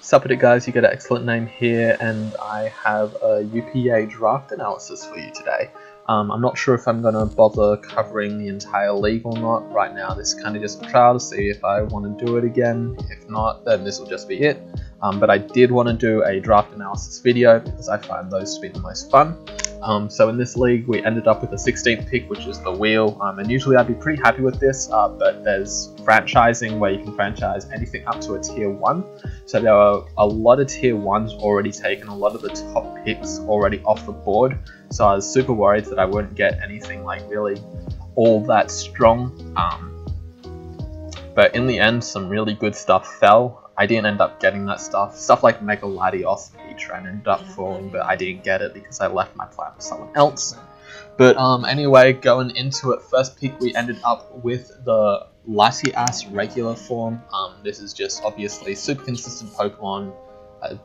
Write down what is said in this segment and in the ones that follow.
Sup with it, guys, you get an excellent name here, and I have a UPA Draft Analysis for you today. I'm not sure if I'm going to bother covering the entire league or not. Right now this is kind of just a trial to see if I want to do it again. If not, then this will just be it. But I did want to do a draft analysis video because I find those to be the most fun. So in this league we ended up with a 16th pick, which is the wheel, and usually I'd be pretty happy with this, but there's franchising where you can franchise anything up to a tier 1. So there are a lot of tier 1s already taken, a lot of the top picks already off the board, so I was super worried that I wouldn't get anything like really all that strong. But in the end some really good stuff fell. I didn't end up getting that stuff. Stuff like Mega Latios P-Tran ended up falling, but I didn't get it because I left my plan for someone else. But anyway, going into it, first pick we ended up with the Latias regular form. This is just obviously super consistent Pokemon,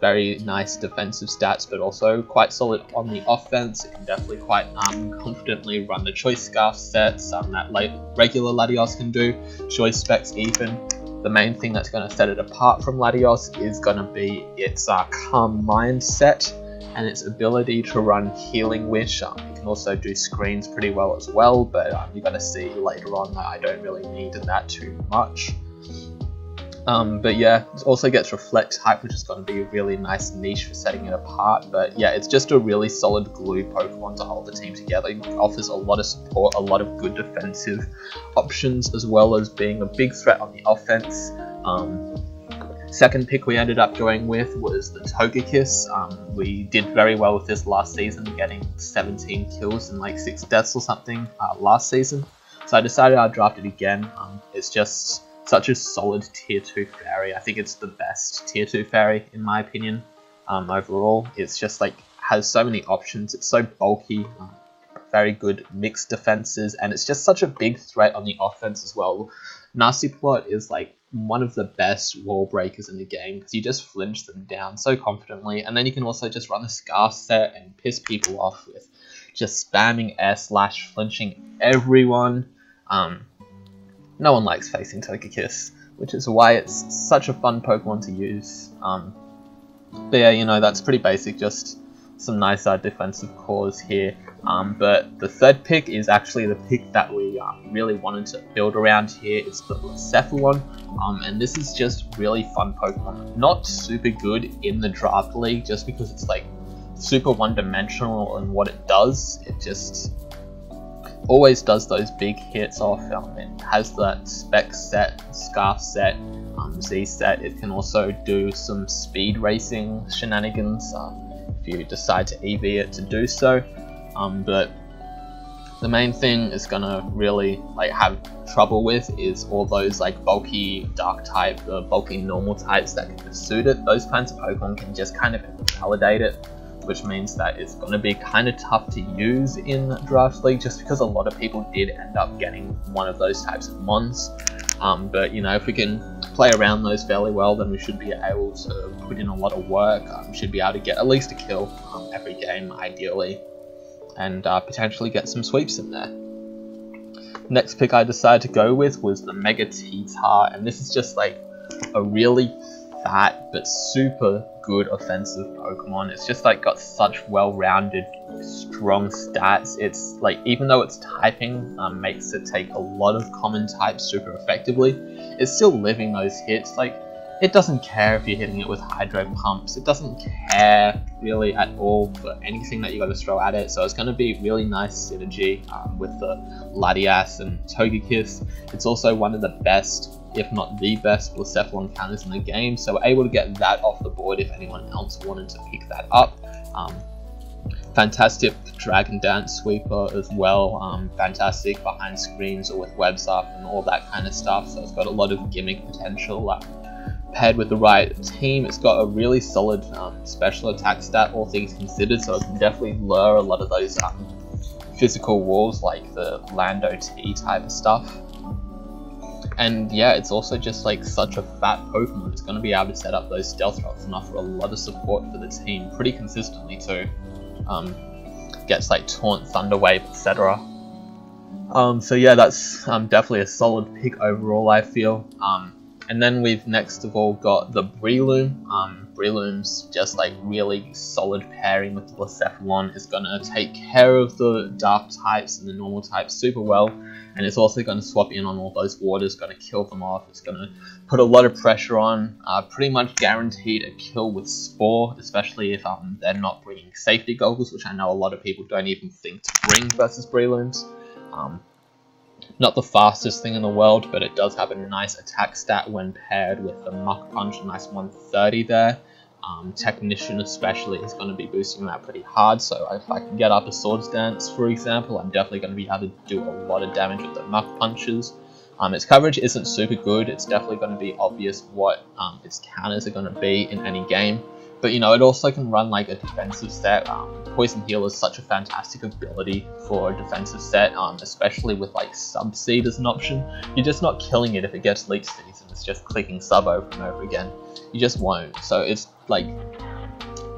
very nice defensive stats, but also quite solid on the offense. It can definitely quite confidently run the Choice Scarf sets that regular Latios can do, Choice Specs even. The main thing that's going to set it apart from Latios is going to be its Calm Mind set and its ability to run Healing Wish. It can also do screens pretty well as well, but you're going to see later on that I don't really need that too much. But yeah, it also gets Reflect type, which is going to be a really nice niche for setting it apart. But yeah, it's just a really solid glue Pokemon to hold the team together. It offers a lot of support, a lot of good defensive options, as well as being a big threat on the offense. Second pick we ended up going with was the Togekiss. We did very well with this last season, getting 17 kills and like 6 deaths or something last season. So I decided I'd draft it again. It's just such a solid tier 2 fairy. I think it's the best tier 2 fairy in my opinion. Overall, it's just like has so many options. It's so bulky, very good mixed defenses, and it's just such a big threat on the offense as well. Nasty Plot is like one of the best wall breakers in the game because you just flinch them down so confidently, and then you can also just run the Scarf set and piss people off with just spamming air/, flinching everyone. No one likes facing Togekiss, which is why it's such a fun Pokemon to use. But yeah, you know, that's pretty basic, just some nice defensive cores here. But the third pick is actually the pick that we really wanted to build around here. It's the blacephalon, and this is just really fun Pokemon. Not super good in the draft league, just because it's like super one-dimensional in what it does. It just always does those big hits off. It has that spec set, Scarf set, Z set. It can also do some speed racing shenanigans if you decide to EV it to do so. But the main thing it's gonna really like have trouble with is all those like bulky dark type, the bulky normal types that can suit it. Those kinds of Pokemon can just kind of invalidate it, which means that it's going to be kind of tough to use in Draft League, just because a lot of people did end up getting one of those types of mons. But you know, if we can play around those fairly well, then we should be able to put in a lot of work. Should be able to get at least a kill every game, ideally, and potentially get some sweeps in there. Next pick I decided to go with was the Mega T-Tar, and this is just like a really fat but super good offensive Pokemon. It's just like got such well-rounded, strong stats. It's like, even though its typing makes it take a lot of common types super effectively, it's still living those hits. Like, it doesn't care if you're hitting it with Hydro Pumps. It doesn't care really at all for anything that you got to throw at it. So it's going to be really nice synergy with the Latias and Togekiss. It's also one of the best, if not the best, blacephalon counters in the game, so we're able to get that off the board if anyone else wanted to pick that up. Fantastic Dragon Dance Sweeper as well, fantastic behind screens or with webs up and all that kind of stuff, so it's got a lot of gimmick potential. Paired with the right team, it's got a really solid special attack stat, all things considered, so it can definitely lure a lot of those physical walls like the Lando T type of stuff. And yeah, it's also just like such a fat Pokemon. It's going to be able to set up those stealth rocks and offer a lot of support for the team pretty consistently too. Gets like Taunt, Thunder Wave, etc. So yeah, that's definitely a solid pick overall, I feel. And then we've next of all got the Breloom. Breloom's just like really solid pairing with the blacephalon. It's gonna take care of the dark types and the normal types super well, and it's also gonna swap in on all those waters, gonna kill them off. It's gonna put a lot of pressure on, pretty much guaranteed a kill with Spore, especially if they're not bringing safety goggles, which I know a lot of people don't even think to bring versus Brelooms. Not the fastest thing in the world, but it does have a nice attack stat when paired with the Muck Punch, a nice 130 there. Technician especially is going to be boosting that pretty hard, so if I can get up a Swords Dance, for example, I'm definitely going to be able to do a lot of damage with the Muck Punches. Its coverage isn't super good. It's definitely going to be obvious what its counters are going to be in any game. But, you know, it also can run like a defensive set. Poison Heal is such a fantastic ability for a defensive set, especially with like Sub-Seed as an option. You're just not killing it if it gets Leech Seeds and it's just clicking sub over and over again. You just won't. So it's like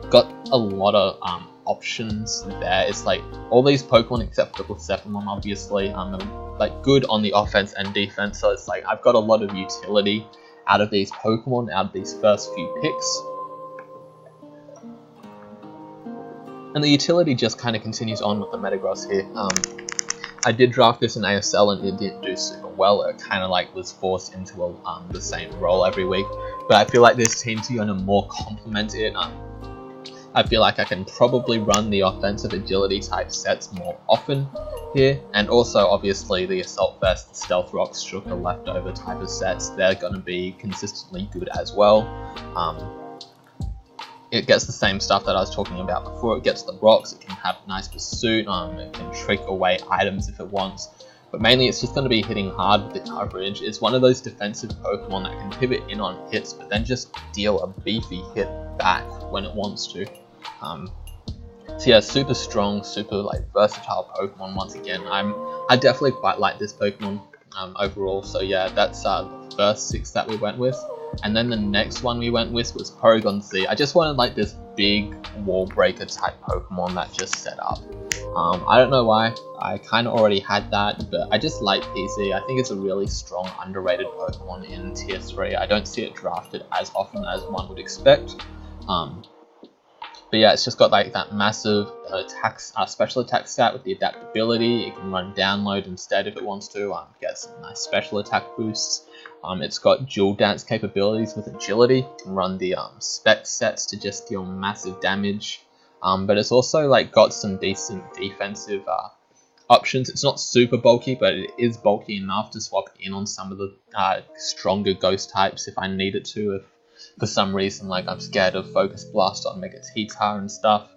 got a lot of options there. It's like all these Pokemon except for the Blacephalon obviously are like good on the offense and defense. So it's like I've got a lot of utility out of these Pokemon, out of these first few picks. And the utility just kind of continues on with the Metagross here. I did draft this in ASL and it didn't do super well. It kind of like was forced into the same role every week. But I feel like this team's going to more complement it. I feel like I can probably run the offensive agility type sets more often here. And also obviously the Assault Vest, Stealth Rocks, Shooker leftover type of sets, they're going to be consistently good as well. It gets the same stuff that I was talking about before. It gets the rocks, it can have nice pursuit, it can trick away items if it wants. But mainly it's just going to be hitting hard with the coverage. It's one of those defensive Pokemon that can pivot in on hits, but then just deal a beefy hit back when it wants to. So yeah, super strong, super like versatile Pokemon once again. I definitely quite like this Pokemon overall. So yeah, that's the first 6 that we went with. And then the next one we went with was Porygon Z. I just wanted like this big wall breaker type Pokemon that just set up. I don't know why, I kind of already had that, but I just like PZ. I think it's a really strong, underrated Pokemon in Tier 3. I don't see it drafted as often as one would expect. But yeah, it's just got like that massive special attack stat with the adaptability. It can run download instead if it wants to, get some nice special attack boosts. It's got dual dance capabilities with agility. It can run the spec sets to just deal massive damage. But it's also like got some decent defensive options. It's not super bulky, but it is bulky enough to swap in on some of the stronger ghost types if I needed to. If for some reason like I'm scared of Focus Blast on Mega T-Tar and stuff.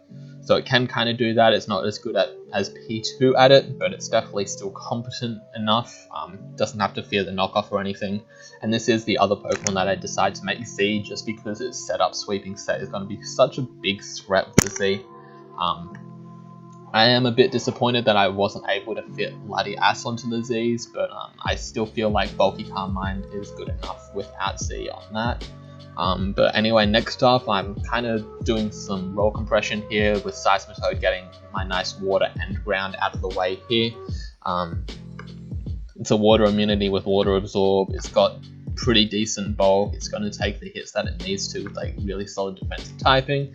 So it can kind of do that. It's not as good as P2 at it, but it's definitely still competent enough. Doesn't have to fear the knockoff or anything. And this is the other Pokemon that I decided to make Z, just because its setup sweeping set is going to be such a big threat with the Z. I am a bit disappointed that I wasn't able to fit Latias onto the Zs, but I still feel like Bulky Carmine is good enough without Z on that. But anyway, next up, I'm kind of doing some roll compression here with Seismitoad, getting my nice water and ground out of the way here. It's a water immunity with water absorb. It's got pretty decent bulk. It's going to take the hits that it needs to with like really solid defensive typing.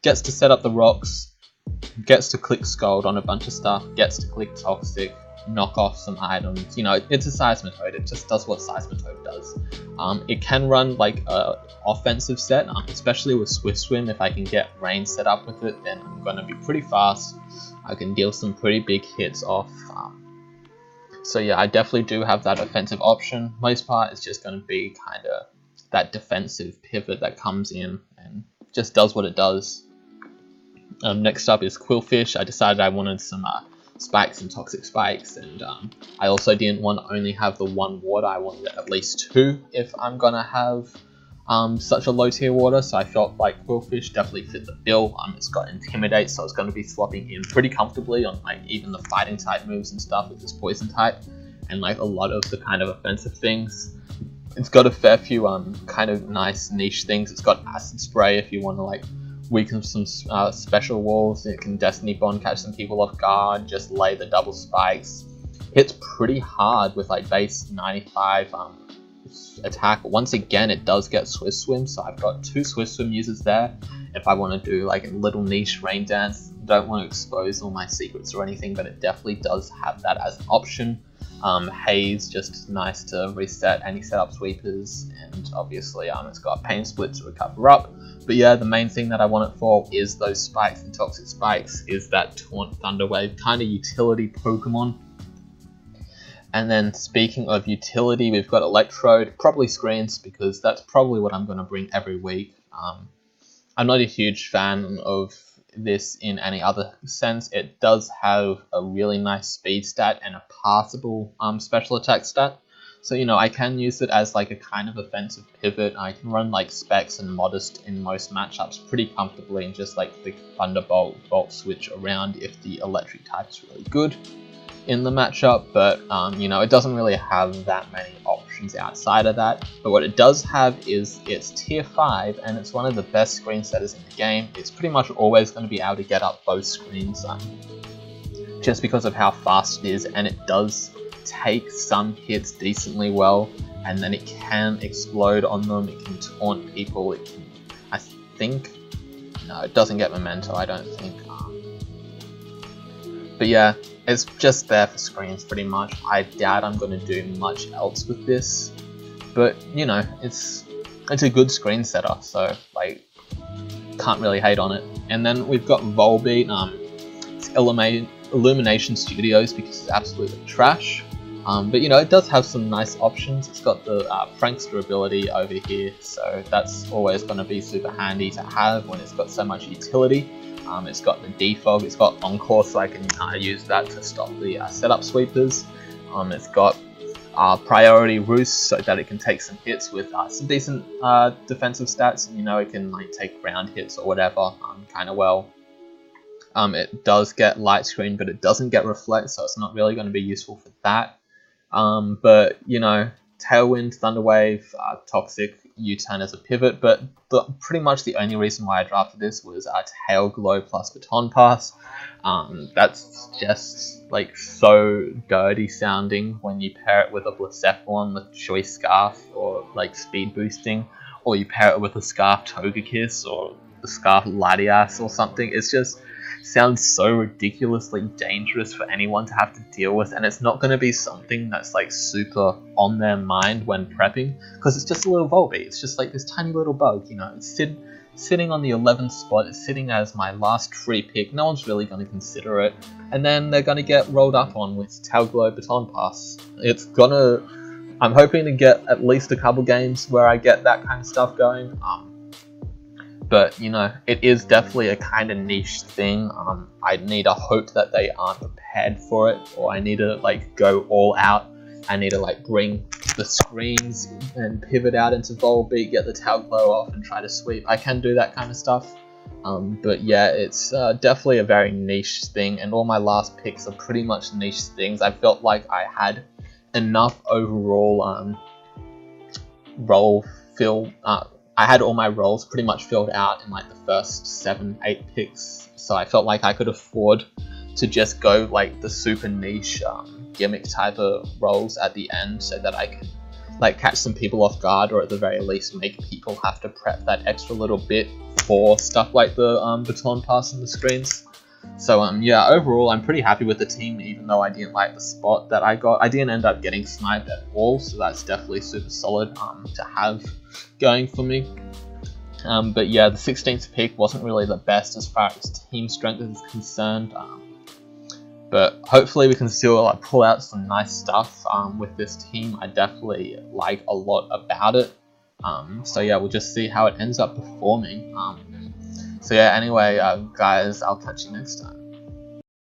Gets to set up the rocks, gets to click Scald on a bunch of stuff, gets to click Toxic, knock off some items. You know, it's a Seismitoad. It just does what Seismitoad does. It can run like a offensive set, especially with Swift Swim. If I can get rain set up with it, then I'm going to be pretty fast. I can deal some pretty big hits off. So yeah, I definitely do have that offensive option. Most part is just going to be kind of that defensive pivot that comes in and just does what it does. Next up is Quillfish. I decided I wanted some spikes and toxic spikes, and I also didn't want to only have the one water. I wanted at least 2 if I'm gonna have such a low tier water, so I felt like Quillfish definitely fit the bill. It's got Intimidate, so it's going to be swapping in pretty comfortably on like even the fighting type moves and stuff with this poison type, and like a lot of the kind of offensive things. It's got a fair few kind of nice niche things. It's got Acid Spray if you want to like weaken some special walls. It can Destiny Bond, catch some people off guard, just lay the double spikes. Hits pretty hard with like base 95 attack. Once again, it does get Swift Swim, so I've got 2 Swift Swim users there. If I want to do like a little niche rain dance, don't want to expose all my secrets or anything, but it definitely does have that as an option. Haze, just nice to reset any setup sweepers, and obviously it's got Pain Split to recover up. But yeah, the main thing that I want it for is those spikes and toxic spikes, is that Taunt Thunderwave kind of utility Pokemon. And then speaking of utility, we've got Electrode, probably screens, because that's probably what I'm going to bring every week. I'm not a huge fan of this in any other sense. It does have a really nice speed stat and a passable special attack stat. So, you know, I can use it as like a kind of offensive pivot. I can run like Specs and Modest in most matchups pretty comfortably, and just like the Thunderbolt, Volt switch around if the electric type is really good in the matchup. But, you know, it doesn't really have that many options outside of that. But what it does have is it's tier 5, and it's one of the best screen setters in the game. It's pretty much always going to be able to get up both screens, just because of how fast it is, and it does take some hits decently well, and then it can explode on them, it can taunt people, it can, I think, no, it doesn't get Memento, I don't think. But yeah, it's just there for screens pretty much. I doubt I'm going to do much else with this, but you know, it's a good screen setter, so like, can't really hate on it. And then we've got Volbeat. It's Illumination Studios because it's absolutely trash. But you know, it does have some nice options. It's got the Prankster ability over here, so that's always going to be super handy to have when it's got so much utility. It's got the Defog, it's got Encore, so I can use that to stop the setup sweepers. It's got Priority Roost, so that it can take some hits with some decent defensive stats, and you know, it can like take ground hits or whatever kind of well. It does get Light Screen, but it doesn't get Reflect, so it's not really going to be useful for that. But you know, Tailwind, Thunderwave, Toxic, U-Turn as a pivot, but pretty much the only reason why I drafted this was Tail Glow plus Baton Pass. That's just like so dirty sounding when you pair it with a Blacephalon with Choice Scarf or like speed boosting, or you pair it with a Scarf Togekiss or the Scarf Latias or something. It's just sounds so ridiculously dangerous for anyone to have to deal with, and it's not going to be something that's like super on their mind when prepping, because it's just a little Volbeat. It's just like this tiny little bug, you know. It's sitting on the 11th spot. It's sitting as my last free pick. No one's really going to consider it, and then they're going to get rolled up on with Tail Glow Baton Pass. I'm hoping to get at least a couple games where I get that kind of stuff going. But you know, it is definitely a kind of niche thing. I need to hope that they aren't prepared for it, or I need to like go all out. I need to like bring the screens and pivot out into Volbeat, get the Tail Glow off, and try to sweep. I can do that kind of stuff. But yeah, it's definitely a very niche thing, and all my last picks are pretty much niche things. I felt like I had enough overall role fill. I had all my roles pretty much filled out in like the first 7-8 picks, so I felt like I could afford to just go like the super niche gimmick type of roles at the end, so that I can like catch some people off guard, or at the very least make people have to prep that extra little bit for stuff like the Baton Pass and the screens. So yeah, overall I'm pretty happy with the team, even though I didn't like the spot that I got. I didn't end up getting sniped at all, so that's definitely super solid to have going for me. But yeah, the 16th pick wasn't really the best as far as team strength is concerned. But hopefully we can still pull out some nice stuff with this team. I definitely like a lot about it. So yeah, we'll just see how it ends up performing. So yeah, anyway, guys, I'll catch you next time.